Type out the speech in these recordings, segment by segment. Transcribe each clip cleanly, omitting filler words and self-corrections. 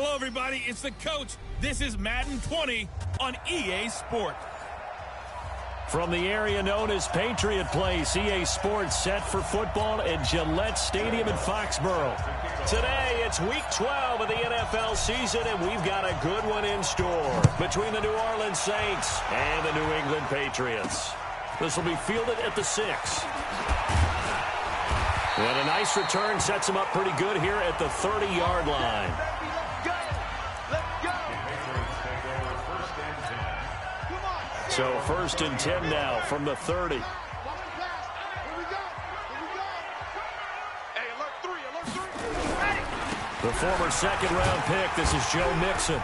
Hello, everybody. It's the coach. This is Madden 20 on EA Sports. From the area known as Patriot Place, EA Sports set for football at Gillette Stadium in Foxborough. Today, it's Week 12 of the NFL season, and we've got a good one in store between the New Orleans Saints and the New England Patriots. This will be fielded at the 6. And a nice return sets him up pretty good here at the 30-yard line. So 1st and 10 now from the 30. The former second-round pick, this is Joe Mixon.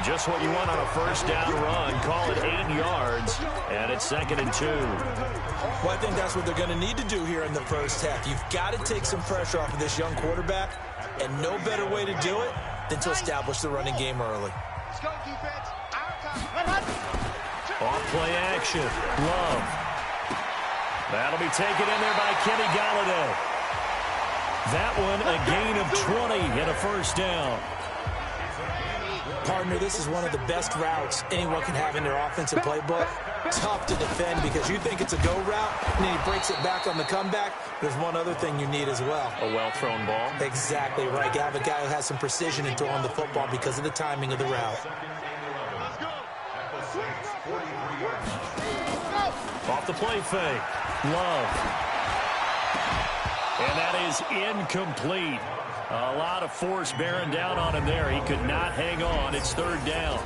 Just what you want on a first down run. Call it 8 yards, and it's 2nd and 2. Well, I think that's what they're going to need to do here in the first half. You've got to take some pressure off of this young quarterback, and no better way to do it than to establish the running game early. Off play action. Love. That'll be taken in there by Kenny Golladay. That one a gain of 20 and a first down. Partner, this is one of the best routes anyone can have in their offensive playbook. Tough to defend because you think it's a go route, and then he breaks it back on the comeback. There's one other thing you need as well. A well-thrown ball. Exactly right. You have a guy who has some precision in throwing the football because of the timing of the route. Off the play fake. Love. And that is incomplete. A lot of force bearing down on him there. He could not hang on. It's 3rd down.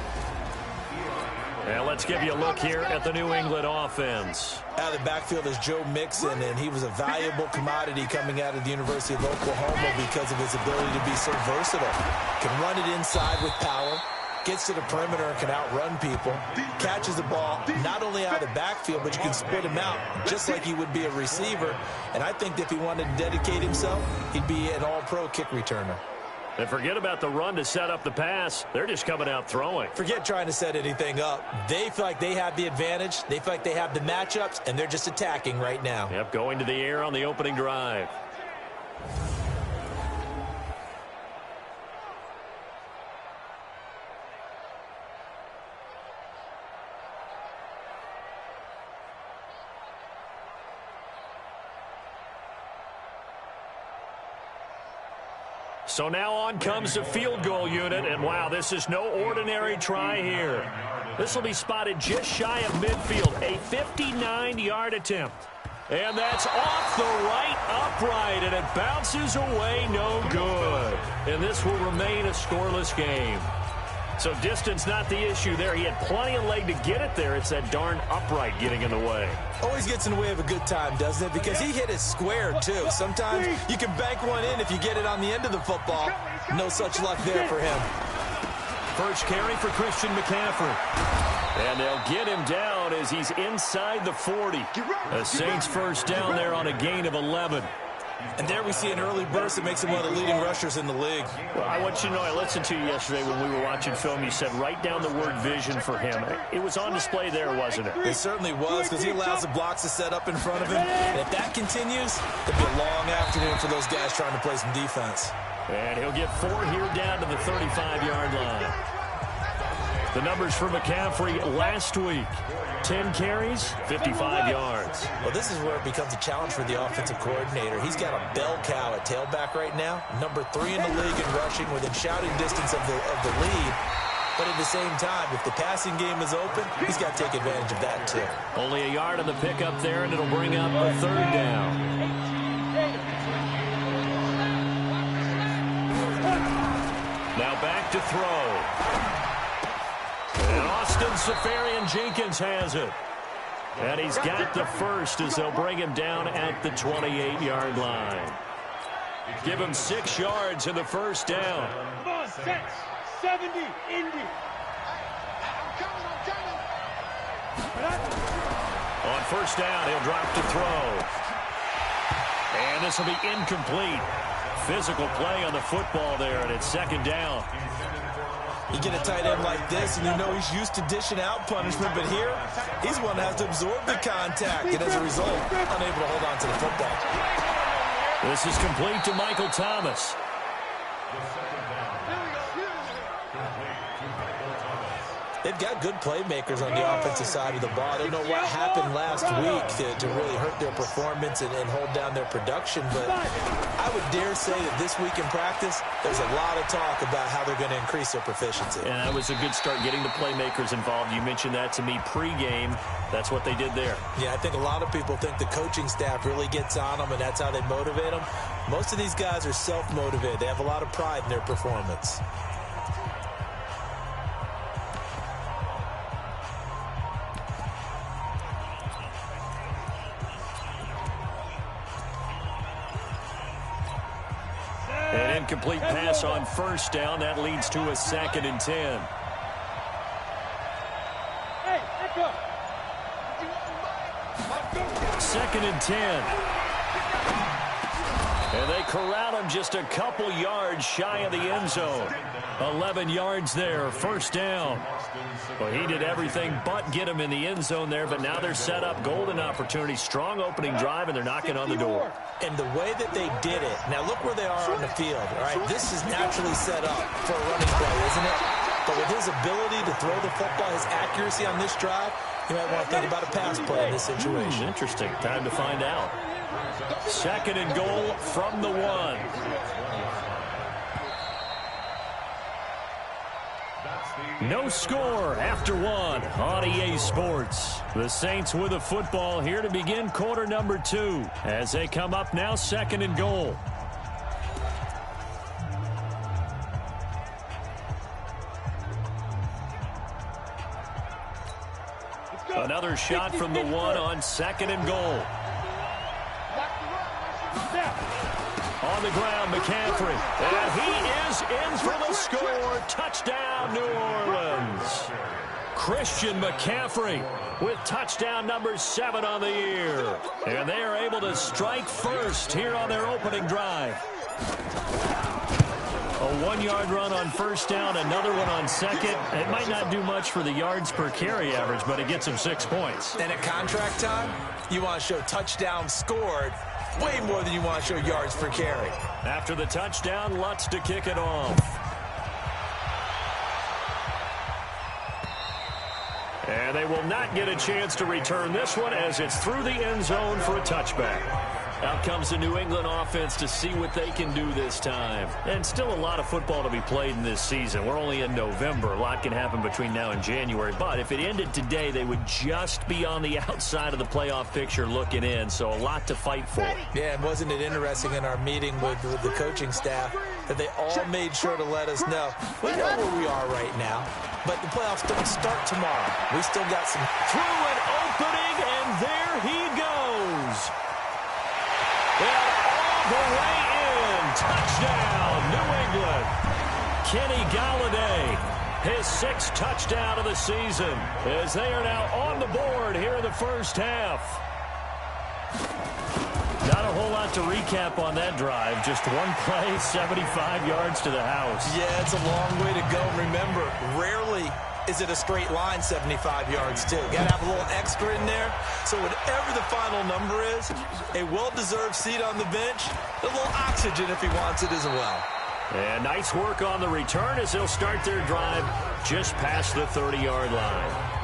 And let's give you a look here at the New England offense. Out of the backfield is Joe Mixon, and he was a valuable commodity coming out of the University of Oklahoma because of his ability to be so versatile. Can run it inside with power, gets to the perimeter and can outrun people, catches the ball not only out of the backfield, but you can split him out just like he would be a receiver. And I think that if he wanted to dedicate himself, he'd be an all-pro kick returner. And forget about the run to set up the pass. They're just coming out throwing. Forget trying to set anything up. They feel like they have the advantage. They feel like they have the matchups, and they're just attacking right now. Yep, going to the air on the opening drive. So now on comes the field goal unit, and wow, this is no ordinary try here. This will be spotted just shy of midfield, a 59-yard attempt. And that's off the right upright, and it bounces away no good. And this will remain a scoreless game. So distance not the issue there. He had plenty of leg to get it there. It's that darn upright getting in the way. Always gets in the way of a good time, doesn't it? Because he hit it square, too. Sometimes you can bank one in if you get it on the end of the football. No such luck there for him. First carry for Christian McCaffrey. And they'll get him down as he's inside the 40. The Saints first down there on a gain of 11. And there we see an early burst that makes him one of the leading rushers in the league. Well, I want you to know, I listened to you yesterday when we were watching film. You said write down the word vision for him. It was on display there, wasn't it? It certainly was, because he allows the blocks to set up in front of him. And if that continues, it'll be a long afternoon for those guys trying to play some defense. And he'll get 4 here down to the 35-yard line. The numbers for McCaffrey last week. 10 carries, 55 yards. Well, this is where it becomes a challenge for the offensive coordinator. He's got a bell cow at tailback right now. Number 3 in the league in rushing, within shouting distance of the lead. But at the same time, if the passing game is open, he's got to take advantage of that too. Only a yard on the pickup there, and it'll bring up a 3rd down. Now back to throw. And Austin Seferian-Jenkins has it. And he's got the first as they'll bring him down at the 28-yard line. Give him 6 yards in the first down. 70, Indy. On first down, he'll drop to throw. And this will be incomplete. Physical play on the football there, and it's 2nd down. You get a tight end like this, and you know he's used to dishing out punishment, but here, he's one that has to absorb the contact, and as a result, unable to hold on to the football. This is complete to Michael Thomas. They've got good playmakers on the offensive side of the ball. I don't know what happened last week to really hurt their performance and hold down their production, but I would dare say that this week in practice, there's a lot of talk about how they're going to increase their proficiency. And that was a good start, getting the playmakers involved. You mentioned that to me pregame. That's what they did there. Yeah, I think a lot of people think the coaching staff really gets on them, and that's how they motivate them. Most of these guys are self-motivated. They have a lot of pride in their performance. An incomplete pass on first down. That leads to a 2nd and 10. Hey, echo. 2nd and 10. And they corral him just a couple yards shy of the end zone. 11 yards there, first down. Well, he did everything but get him in the end zone there, but now they're set up. Golden opportunity, strong opening drive, and they're knocking on the door. And the way that they did it, now look where they are on the field, all right? This is naturally set up for a running play, isn't it? But with his ability to throw the football, his accuracy on this drive, you might want to think about a pass play in this situation. Interesting. Time to find out. 2nd and goal from the 1. No score after 1 on EA Sports. The Saints with a football here to begin quarter number 2 as they come up now 2nd and goal. Another shot from the 1 on 2nd and goal. On the ground, McCaffrey. And he is in for the score. Touchdown, New Orleans. Christian McCaffrey with touchdown number 7 on the year. And they are able to strike first here on their opening drive. A 1-yard run on first down, another one on second. It might not do much for the yards per carry average, but it gets them 6 points. And at contract time, you want to show touchdowns scored way more than you want to show yards per carry. After the touchdown, Lutz to kick it off. And they will not get a chance to return this one as it's through the end zone for a touchback. Out comes the New England offense to see what they can do this time. And still a lot of football to be played in this season. We're only in November. A lot can happen between now and January. But if it ended today, they would just be on the outside of the playoff picture looking in. So a lot to fight for. Yeah, and wasn't it interesting in our meeting with the coaching staff that they all made sure to let us know, we know where we are right now, but the playoffs don't start tomorrow. We still got some. Through an opening, and there he goes. And all the way in. Touchdown, New England. Kenny Golladay, his 6th touchdown of the season, as they are now on the board here in the first half. Not a whole lot to recap on that drive. Just one play, 75 yards to the house. Yeah, it's a long way to go. Remember, rarely is it a straight line 75 yards, too. Got to have a little extra in there. So whatever the final number is, a well-deserved seat on the bench, a little oxygen if he wants it as well. And nice work on the return as they'll start their drive just past the 30-yard line.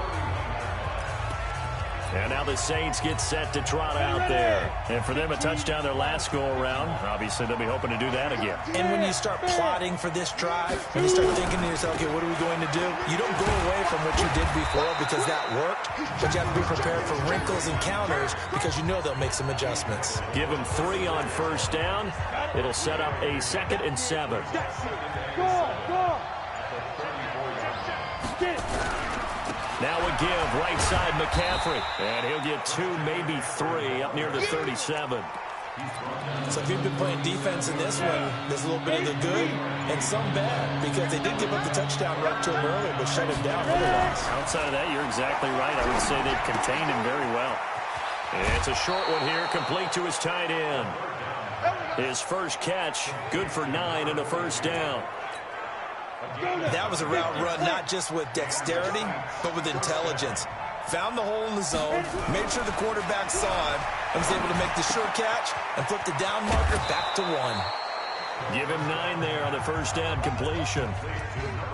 And now the Saints get set to trot out there. And for them, a touchdown their last go-around. Obviously, they'll be hoping to do that again. And when you start plotting for this drive, when you start thinking to yourself, okay, what are we going to do? You don't go away from what you did before because that worked, but you have to be prepared for wrinkles and counters because you know they'll make some adjustments. Give them 3 on first down. It'll set up a 2nd and 7. Now a give, right side McCaffrey. And he'll get 2, maybe 3, up near the 37. So if you've been playing defense in this one, there's a little bit of the good and some bad because they did give up the touchdown run to him earlier, but shut him down otherwise. Outside of that, you're exactly right. I would say they've contained him very well. It's a short one here, complete to his tight end. His first catch, good for 9 and a first down. That was a route run not just with dexterity, but with intelligence. Found the hole in the zone, made sure the quarterback saw him, and was able to make the sure catch and flip the down marker back to 1. Give him 9 there on the first down completion.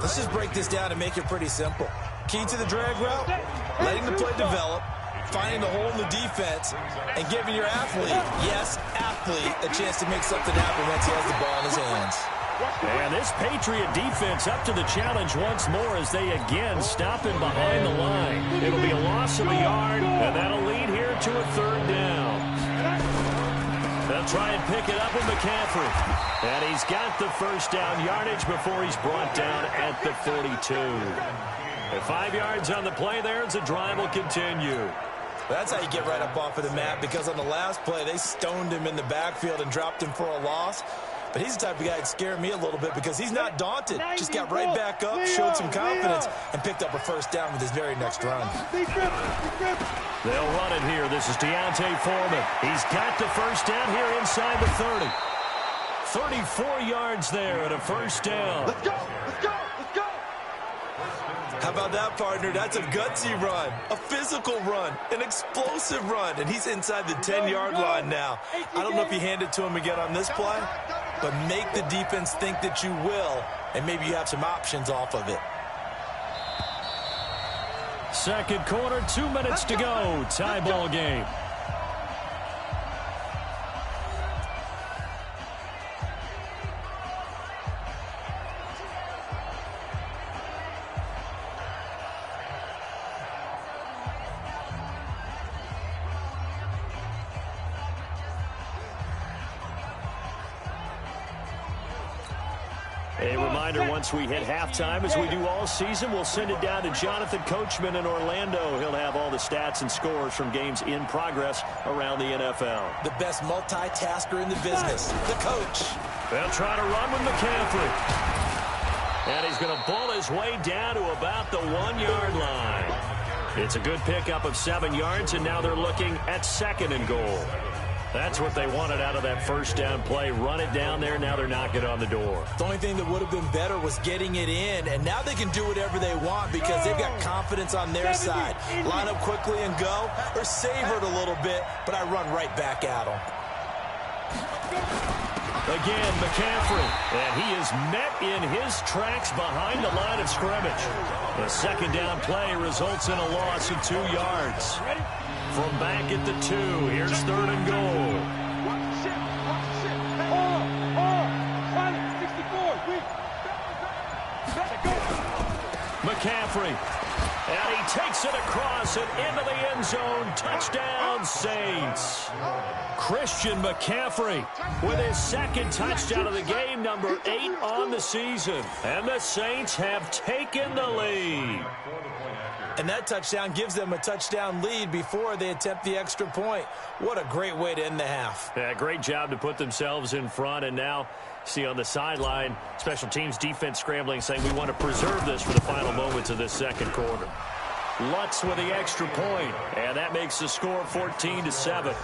Let's just break this down and make it pretty simple. Key to the drag route, letting the play develop, finding the hole in the defense, and giving your athlete, yes, athlete, a chance to make something happen once he has the ball in his hands. And this Patriot defense up to the challenge once more as they again stop him behind the line. It'll be a loss of a yard, and that'll lead here to a 3rd down. They'll try and pick it up with McCaffrey. And he's got the first down yardage before he's brought down at the 42. And 5 yards on the play there as the drive will continue. That's how you get right up off of the mat, because on the last play, they stoned him in the backfield and dropped him for a loss. But he's the type of guy that scared me a little bit because he's not daunted. Just got right back up, showed some confidence, and picked up a first down with his very next run. They'll run it here. This is Deontay Foreman. He's got the first down here inside the 30. 34 yards there and a first down. Let's go, let's go, let's go. How about that, partner? That's a gutsy run, a physical run, an explosive run, and he's inside the 10-yard line now. I don't know if you hand it to him again on this play, but make the defense think that you will, and maybe you have some options off of it. Second quarter, 2 minutes to go. Tie ball game. A reminder, once we hit halftime, as we do all season, we'll send it down to Jonathan Coachman in Orlando. He'll have all the stats and scores from games in progress around the NFL. The best multitasker in the business, the coach. They'll try to run with McCaffrey. And he's going to ball his way down to about the 1-yard line. It's a good pickup of 7 yards, and now they're looking at 2nd and goal. That's what they wanted out of that first down play. Run it down there. Now they're knocking on the door. The only thing that would have been better was getting it in, and now they can do whatever they want because they've got confidence on their side. Line up quickly and go, or savor it a little bit, but I run right back at them. Again, McCaffrey, and he is met in his tracks behind the line of scrimmage. The second down play results in a loss of 2 yards. From back at the 2, here's 3rd and goal. McCaffrey, and he takes it across and into the end zone. Touchdown, Saints. Christian McCaffrey with his 2nd touchdown of the game, number 8 on the season. And the Saints have taken the lead. And that touchdown gives them a touchdown lead before they attempt the extra point. What a great way to end the half. Yeah, great job to put themselves in front. And now, see on the sideline, special teams defense scrambling, saying we want to preserve this for the final moments of this second quarter. Lutz with the extra point, and that makes the score 14-7.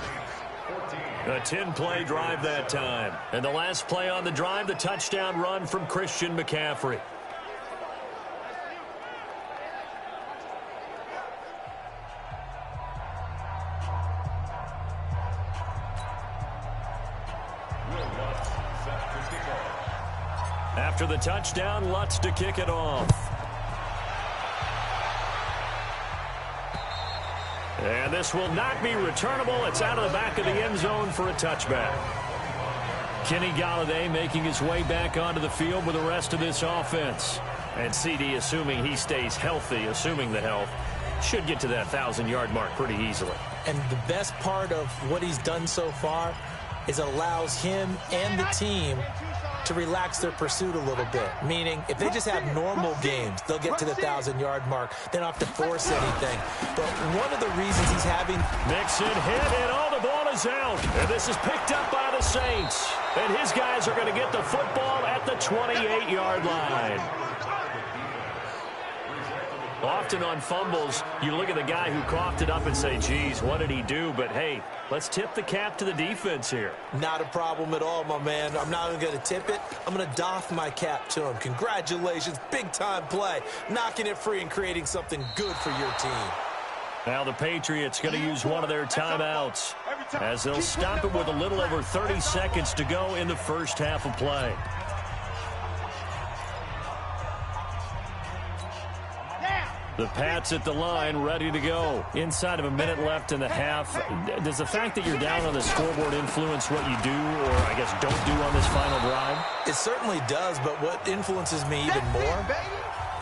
A 10-play drive that time. And the last play on the drive, the touchdown run from Christian McCaffrey. After the touchdown, Lutz to kick it off. And this will not be returnable. It's out of the back of the end zone for a touchback. Kenny Golladay making his way back onto the field with the rest of this offense. And CD, assuming he stays healthy, assuming the health, should get to that 1,000-yard mark pretty easily. And the best part of what he's done so far is it allows him and the team to relax their pursuit a little bit. Meaning, if they just have normal games, they'll get to the 1,000-yard mark. They don't have to force anything. But one of the reasons he's having... Mixon hit, and all the ball is out. And this is picked up by the Saints. And his guys are going to get the football at the 28-yard line. Often on fumbles, you look at the guy who coughed it up and say, geez, what did he do? But, hey, let's tip the cap to the defense here. Not a problem at all, my man. I'm not even going to tip it. I'm going to doff my cap to him. Congratulations. Big-time play. Knocking it free and creating something good for your team. Now the Patriots going to use one of their timeouts. as they'll stop it with a little over 30 seconds to go in the first half of play. The Pats at the line, ready to go. Inside of a minute left in the half. Does the fact that you're down on the scoreboard influence what you do, or I guess don't do on this final drive? It certainly does, but what influences me even more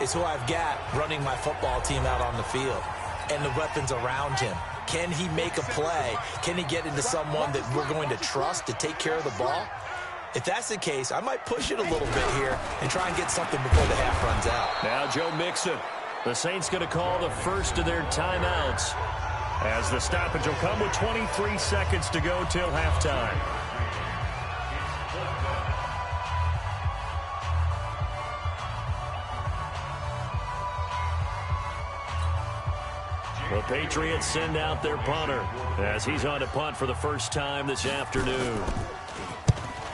is who I've got running my football team out on the field and the weapons around him. Can he make a play? Can he get into someone that we're going to trust to take care of the ball? If that's the case, I might push it a little bit here and try and get something before the half runs out. Now Joe Mixon. The Saints going to call the first of their timeouts as the stoppage will come with 23 seconds to go till halftime. The Patriots send out their punter as he's on to punt for the first time this afternoon.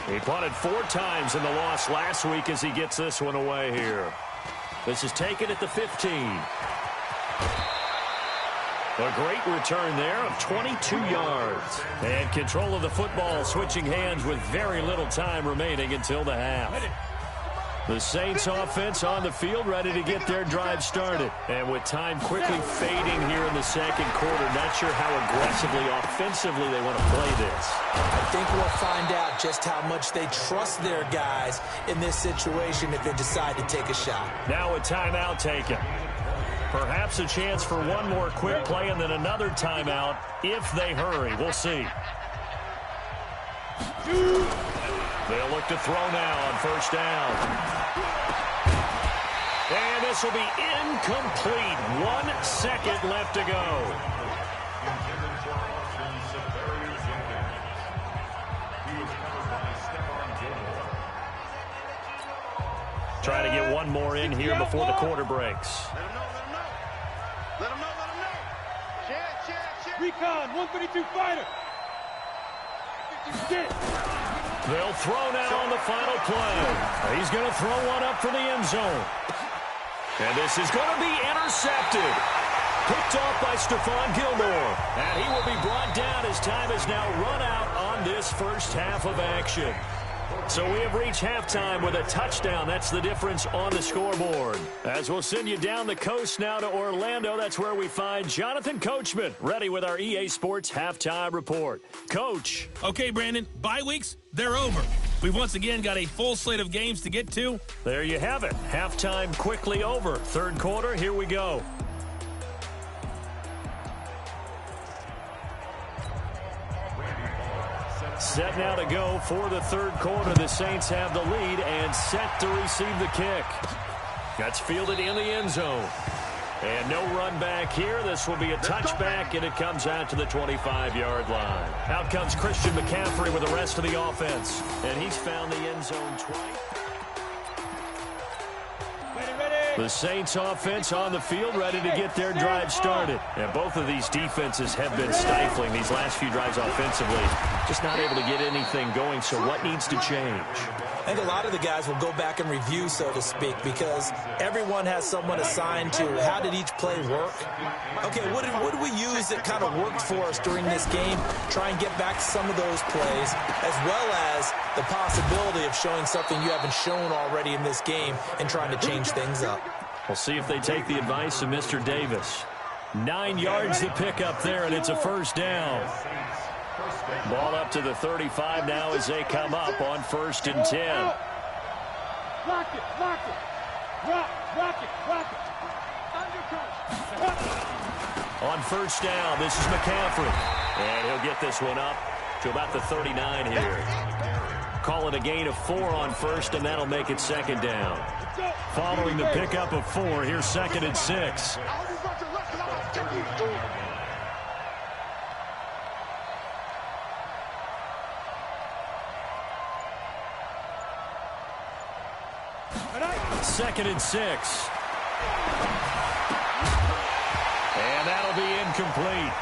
He punted 4 times in the loss last week as he gets this one away here. This is taken at the 15. A great return there of 22 yards. And control of the football switching hands with very little time remaining until the half. The Saints offense on the field ready to get their drive started. And with time quickly fading here in the second quarter, not sure how aggressively, offensively they want to play this. I think we'll find out just how much they trust their guys in this situation if they decide to take a shot. Now a timeout taken. Perhaps a chance for one more quick play and then another timeout if they hurry. We'll see. They'll look to throw now on first down. And this will be incomplete. 1 second left to go. Try to get one more in here before the quarter breaks. Let him know. Recon, 132 fighter. They'll throw now on the final play. He's going to throw one up for the end zone. And this is going to be intercepted. Picked off by Stephon Gilmore. And he will be brought down as time is now run out on this first half of action. So we have reached halftime with a touchdown. That's the difference on the scoreboard. As we'll send you down the coast now to Orlando, that's where we find Jonathan Coachman, ready with our EA Sports Halftime Report. Coach. Okay, Brandon, bye weeks, they're over. We've once again got a full slate of games to get to. There you have it. Halftime quickly over. Third quarter, here we go. Set now to go for the third quarter. The Saints have the lead and set to receive the kick. That's fielded in the end zone. And no run back here. This will be a touchback, and it comes out to the 25-yard line. Out comes Christian McCaffrey with the rest of the offense. And he's found the end zone twice. The Saints offense on the field ready to get their drive started. And both of these defenses have been stifling these last few drives offensively. Just not able to get anything going, so what needs to change? I think a lot of the guys will go back and review, so to speak, because everyone has someone assigned to how did each play work. Okay, what did we use that kind of worked for us during this game? Try and get back to some of those plays, as well as the possibility of showing something you haven't shown already in this game and trying to change things up. We'll see if they take the advice of Mr. Davis. 9 yards to pick up there, and it's a first down. Ball up to the 35 now as they come up on 1st and 10. Lock it. Rock it. On first down, this is McCaffrey. And he'll get this one up to about the 39 here. Call it a gain of 4 on first, and that'll make it second down. Following the pickup of 4, here's 2nd and 6. Second and 6. And that'll be incomplete.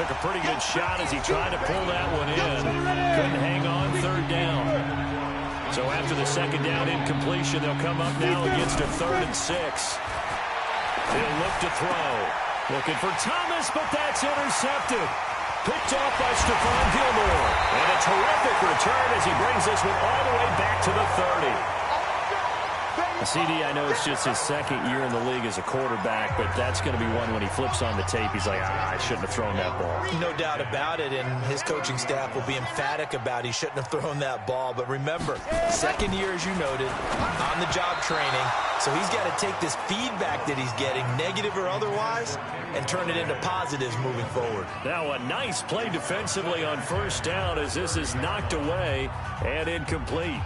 Took a pretty good shot as he tried to pull that one in. Couldn't hang on, 3rd down. So after the 2nd down incompletion, they'll come up now against a 3rd and 6. He'll look to throw. Looking for Thomas, but that's intercepted. Picked off by Stephon Gilmore. And a terrific return as he brings this one all the way back to the 30. CD, I know it's just his second year in the league as a quarterback, but that's going to be one when he flips on the tape, he's like, I shouldn't have thrown that ball. No doubt about it, and his coaching staff will be emphatic about he shouldn't have thrown that ball. But remember, second year, as you noted, on-the-job training, so he's got to take this feedback that he's getting, negative or otherwise, and turn it into positives moving forward. Now a nice play defensively on first down as this is knocked away and incomplete.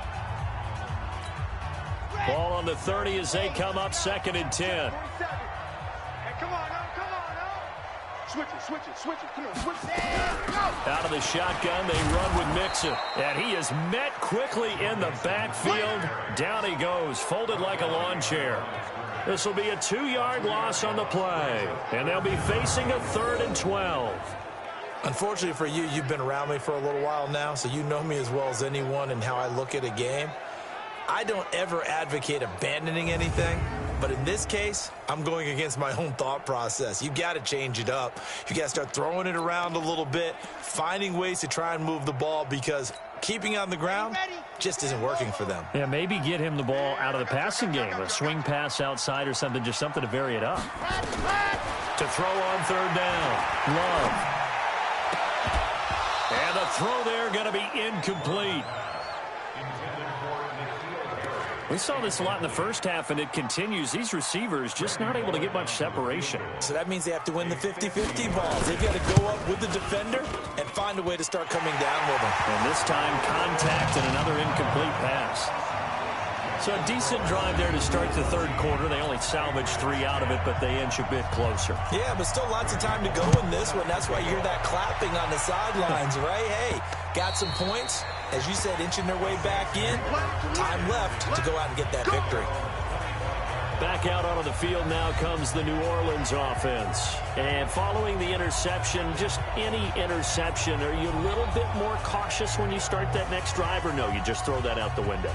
Ball on the 30 as they come up 2nd and 10. Hey, come on, now. Switch it. Come on, switch it. Out of the shotgun, they run with Mixon. And he is met quickly in the backfield. Down he goes, folded like a lawn chair. This will be a 2-yard loss on the play. And they'll be facing a 3rd and 12. Unfortunately for you, you've been around me for a little while now, so you know me as well as anyone and how I look at a game. I don't ever advocate abandoning anything, but in this case, I'm going against my own thought process. You got to change it up. You got to start throwing it around a little bit, finding ways to try and move the ball, because keeping on the ground just isn't working for them. Yeah, maybe get him the ball out of the passing game, a swing pass outside or something, just something to vary it up. To throw on 3rd down, Love. And the throw there going to be incomplete. We saw this a lot in the first half, and it continues. These receivers just not able to get much separation. So that means they have to win the 50-50 balls. They've got to go up with the defender and find a way to start coming down with them. And this time, contact and another incomplete pass. So a decent drive there to start the 3rd quarter. They only salvaged 3 out of it, but they inch a bit closer. Yeah, but still lots of time to go in this one. That's why you hear that clapping on the sidelines, right? Hey, got some points. As you said, inching their way back in. Time left to go out and get that victory. Back out onto the field now comes the New Orleans offense. And following the interception, just any interception, are you a little bit more cautious when you start that next drive, or no, you just throw that out the window?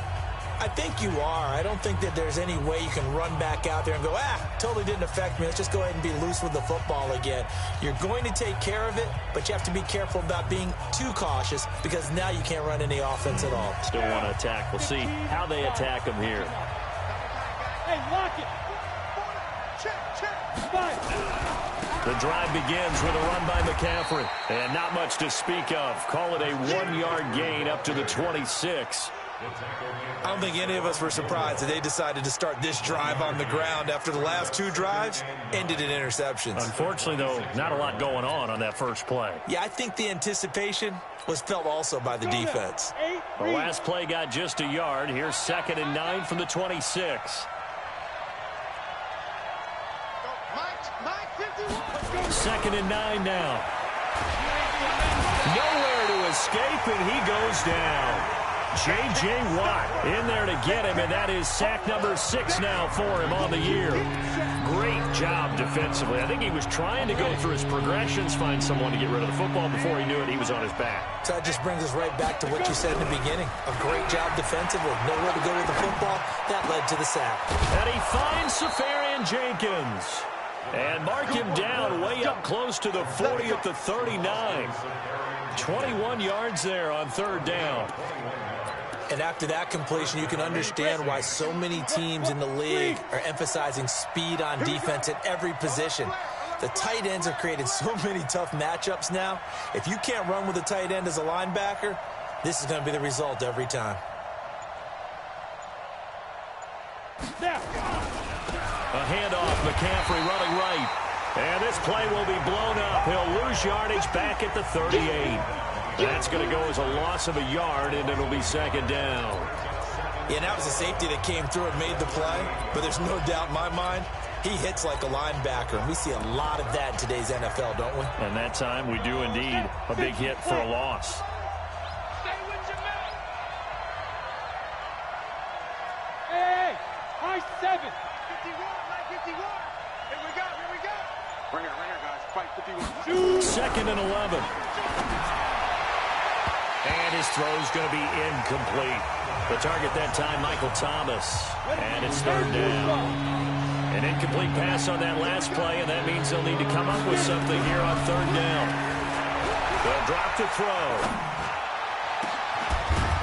I think you are. I don't think that there's any way you can run back out there and go, totally didn't affect me. Let's just go ahead and be loose with the football again. You're going to take care of it, but you have to be careful about being too cautious, because now you can't run any offense at all. Still want to attack. We'll see how they attack them here. Hey, lock it. Check. Five. The drive begins with a run by McCaffrey. And not much to speak of. Call it a 1-yard gain up to the 26. I don't think any of us were surprised that they decided to start this drive on the ground after the last 2 drives ended in interceptions. Unfortunately, though, not a lot going on that first play. Yeah, I think the anticipation was felt also by the defense. The last play got just a yard. Here's 2nd and 9 from the 26. 2nd and 9 now. Nowhere to escape, and he goes down. J.J. Watt in there to get him, and that is sack number 6 now for him on the year. Great job defensively. I think he was trying to go through his progressions, find someone to get rid of the football. Before he knew it, he was on his back. So that just brings us right back to what you said in the beginning. A great job defensively. Nowhere to go with the football. That led to the sack. And he finds Safarian Jenkins. And mark him down way up close to the 40 at the 39. 21 yards there on 3rd down. And after that completion, you can understand why so many teams in the league are emphasizing speed on defense at every position. The tight ends have created so many tough matchups now. If you can't run with a tight end as a linebacker, this is going to be the result every time. A handoff, McCaffrey running right. And this play will be blown up. He'll lose yardage back at the 38. That's going to go as a loss of a yard, and it'll be 2nd down. Yeah, that was a safety that came through and made the play, but there's no doubt in my mind, he hits like a linebacker, and we see a lot of that in today's NFL, don't we? And that time we do indeed. A big hit for a loss. Stay with your man. Hey, high 7. 51, 51. Here we go. Bring her, guys. Fight 51. 2nd and 11. And his throw's going to be incomplete. The target that time, Michael Thomas. And it's 3rd down. An incomplete pass on that last play, and that means they'll need to come up with something here on 3rd down. They'll drop to throw.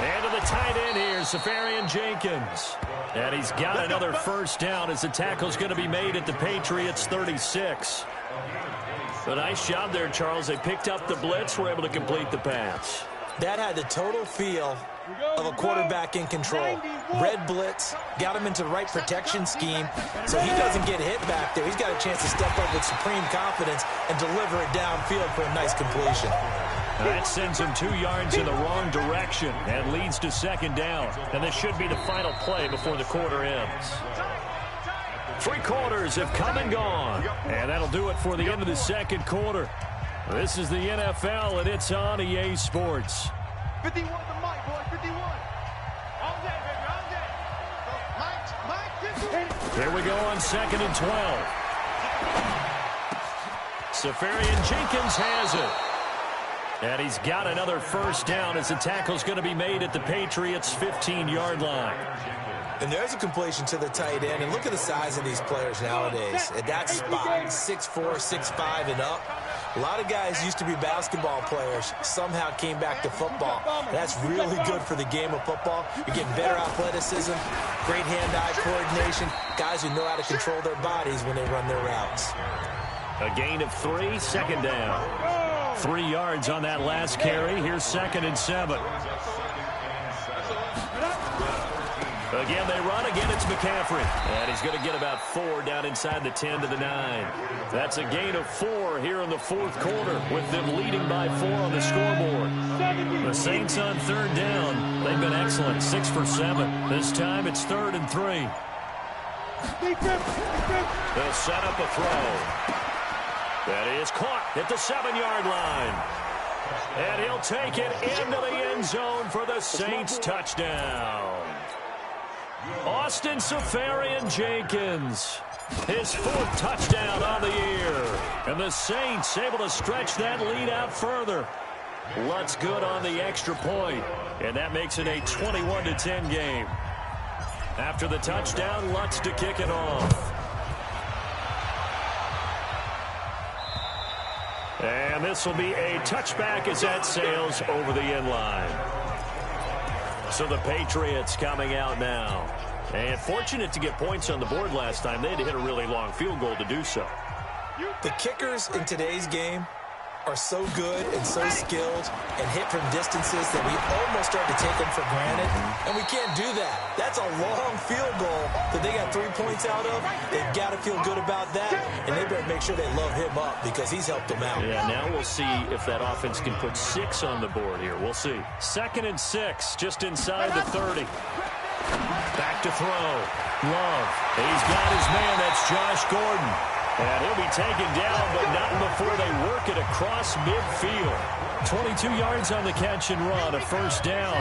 And to the tight end here, Safarian Jenkins. And he's got another first down as the tackle's going to be made at the Patriots 36. A nice job there, Charles. They picked up the blitz, were able to complete the pass. That had the total feel of a quarterback in control. Red blitz, got him into the right protection scheme, so he doesn't get hit back there. He's got a chance to step up with supreme confidence and deliver it downfield for a nice completion. That sends him 2 yards in the wrong direction and leads to second down. And this should be the final play before the quarter ends. 3 quarters have come and gone. And that'll do it for the end of the second quarter. This is the NFL, and it's on EA Sports. 51 the mic, boy, 51. All day, baby, all day. Mike, Here we go on 2nd and 12. Safarian Jenkins has it. And he's got another first down as the tackle's going to be made at the Patriots' 15-yard line. And there's a completion to the tight end. And look at the size of these players nowadays. At that spot, 6'4", 6'5", and up. A lot of guys used to be basketball players, somehow came back to football. That's really good for the game of football. You're getting better athleticism, great hand-eye coordination, guys who know how to control their bodies when they run their routes. A gain of 3, second down. 3 yards on that last carry. Here's 2nd and 7. Again, they run. Again, it's McCaffrey. And he's going to get about 4 down inside the 10 to the 9. That's a gain of 4 here in the fourth quarter with them leading by 4 on the scoreboard. The Saints on 3rd down. They've been excellent. 6 for 7. This time it's 3rd and 3. They'll set up a throw. That is caught at the 7-yard line. And he'll take it into the end zone for the Saints touchdown. Austin Safarian Jenkins, his 4th touchdown on the year. And the Saints able to stretch that lead out further. Lutz good on the extra point, and that makes it a 21-10 game. After the touchdown, Lutz to kick it off. And this will be a touchback as that sails over the end line. So the Patriots coming out now. And fortunate to get points on the board last time. They had to hit a really long field goal to do so. The kickers in today's game are so good and so skilled and hit from distances that we almost start to take them for granted, and we can't do that. That's a long field goal that they got 3 points out of. They've got to feel good about that, and they better make sure they load him up because he's helped them out. Yeah, now we'll see if that offense can put 6 on the board here. We'll see. 2nd and 6, just inside the 30. Back to throw. Love. He's got his man. That's Josh Gordon. And he'll be taken down, but not before they work it across midfield. 22 yards on the catch and run, a first down.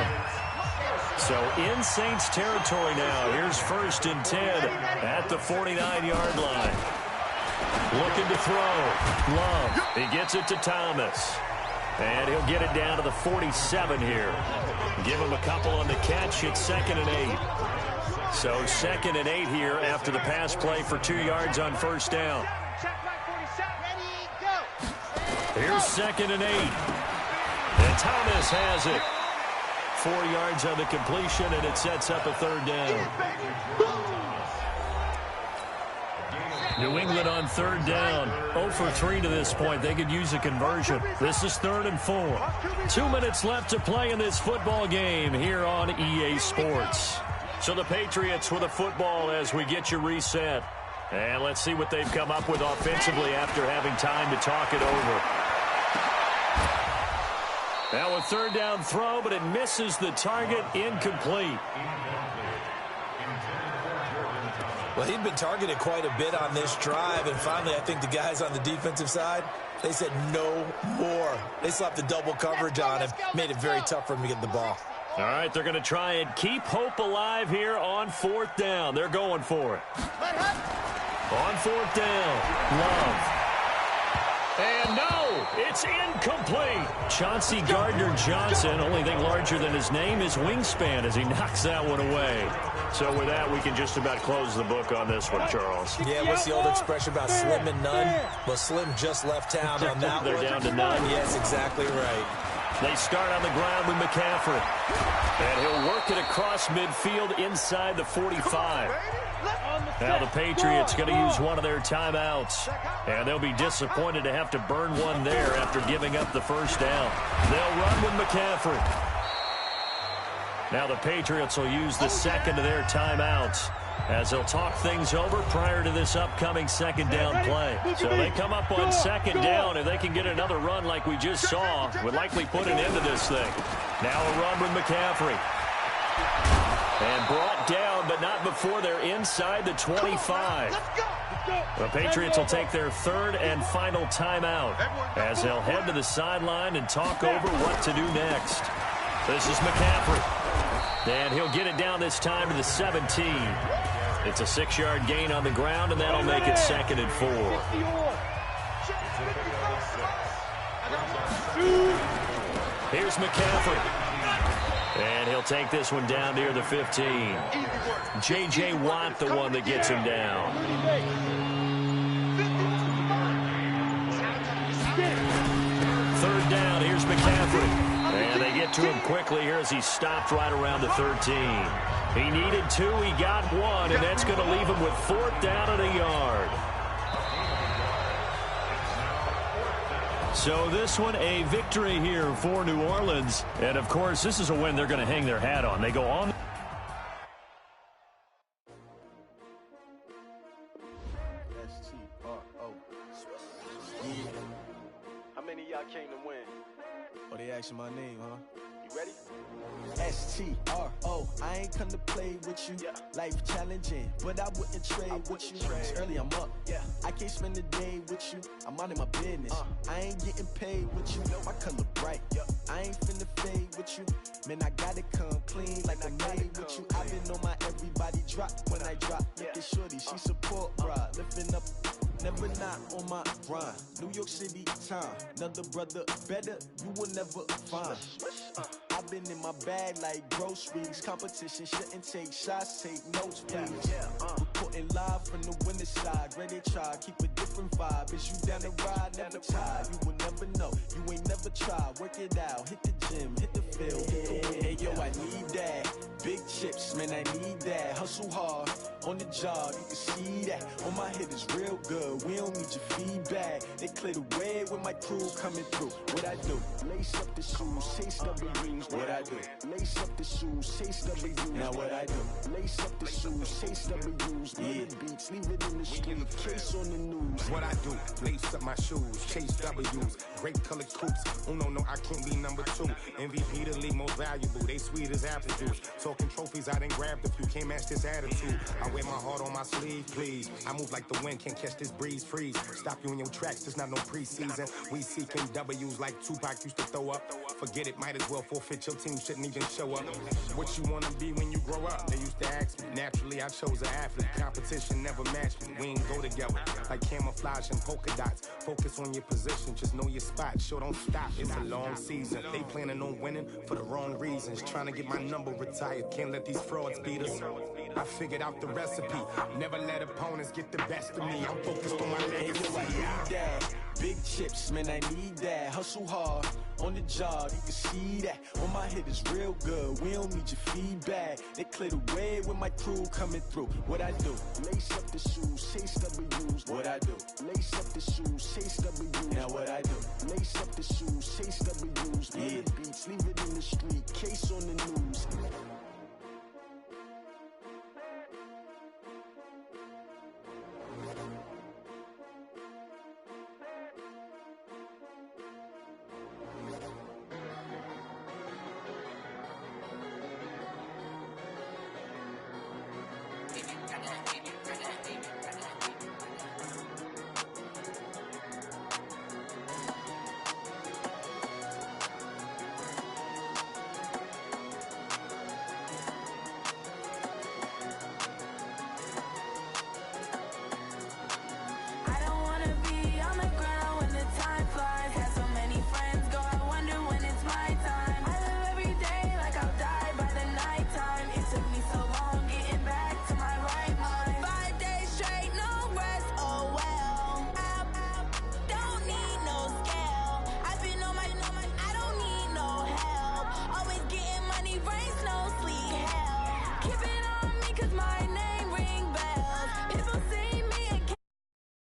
So in Saints territory now. Here's 1st and 10 at the 49-yard line. Looking to throw. Love. He gets it to Thomas. And he'll get it down to the 47 here. Give him a couple on the catch. It's 2nd and 8. So 2nd and 8 here after the pass play for 2 yards on first down. Here's 2nd and 8. And Thomas has it. 4 yards on the completion, and it sets up a 3rd down. New England on 3rd down. 0 for 3 to this point. They could use a conversion. This is 3rd and 4. 2 minutes left to play in this football game here on EA Sports. So the Patriots with a football as we get you reset. And let's see what they've come up with offensively after having time to talk it over. Now a 3rd down throw, but it misses the target, incomplete. Well, he'd been targeted quite a bit on this drive, and finally I think the guys on the defensive side, they said no more. They slapped the double coverage on him, made it very tough for him to get the ball. All right, they're going to try and keep hope alive here on 4th down. They're going for it. On 4th down, Love. And no, it's incomplete. Chauncey Gardner-Johnson, only thing larger than his name is wingspan as he knocks that one away. So with that, we can just about close the book on this one, Charles. Yeah, what's the old expression about slim and none? Well, Slim just left town on that They're one. down to none. Yes, exactly right. They start on the ground with McCaffrey. And he'll work it across midfield inside the 45. Now the Patriots going to use one of their timeouts. And they'll be disappointed to have to burn one there after giving up the first down. They'll run with McCaffrey. Now the Patriots will use the second of their timeouts as they'll talk things over prior to this upcoming second down play. So they come up on second down. If they can get another run like we just saw, would likely put an end to this thing. Now a run with McCaffrey. And brought down, but not before they're inside the 25. The Patriots will take their third and final timeout as they'll head to the sideline and talk over what to do next. This is McCaffrey. And he'll get it down this time to the 17. It's a 6-yard gain on the ground, and that'll make it 2nd and 4. Here's McCaffrey. And he'll take this one down near the 15. J.J. Watt, the one that gets him down. Third down, here's McCaffrey. And they get to him quickly here as he stopped right around the 13. He needed 2, he got 1, and that's going to leave him with 4th down and a yard. So this one, a victory here for New Orleans. And, of course, this is a win they're going to hang their hat on. They go on. How many of y'all came to win? Oh, they asking my name, huh? You ready? S-T-R-O, I ain't come to play with you. Yeah. Life challenging, but I wouldn't trade with you. It's early, I'm up. Yeah. I can't spend the day with you. I'm minding my business. I ain't getting paid with you. My color bright. Yeah. I ain't finna fade with you. Man, I gotta come clean like I made with you. I've been on my everybody drop when I drop. Look at shorty, she support, bruh. Lifting up. Never not on my grind. New York City time. Another brother better, you will never find. I've been in my bag like groceries. Competition shouldn't take shots, take notes, please. Reporting live from the winning side. Ready to try, keep a different vibe. Is you down the ride, never tired. You will never know, you ain't never tried. Work it out, hit the gym, hit the field, hit the win. Hey yo, I need that. Big chips, man, I need that. Hustle hard, on the job, you can see that. On my hit is real good, we don't need your feedback. They clear the way with my crew coming through. What I do? Lace up the shoes, chase double rings. What I do? Lace up the shoes, chase double U's. Now what I do? Lace up the shoes, chase double U's. Yeah, beats, leave it in the street, case on the news. What I do? Lace up my shoes, chase W's. Great colored coops. Oh no, I can't be number 2. MVP the league most valuable. They sweet as apple juice. Talking trophies, I done grabbed a few. Can't match this attitude. I wear my heart on my sleeve, please. I move like the wind, can't catch this breeze. Freeze. Stop you in your tracks. There's not no preseason. We seeking W's like Tupac used to throw up. Forget it, might as well forfeit. Your team shouldn't even show up. What you wanna be when you grow up? They used to ask me. Naturally, I chose an athlete. Competition never matched me. We ain't go together like camouflage and polka dots. Focus on your position, just know your spot. Sure, don't stop. It's a long season. They planning on winning for the wrong reasons. Trying to get my number retired. Can't let these frauds beat us. I figured out the recipe. Never let opponents get the best of me. I'm focused on my legacy. I need that. Big chips, man, I need that. Hustle hard, on the job, you can see that. On my hit is real good, we don't need your feedback. They clear the way with my crew coming through. What I do? Lace up the shoes, chase W's. What I do? Lace up the shoes, chase W's. Now what I do? Lace up the shoes, chase W's. Yeah, beats, leave it in the street, case on the news.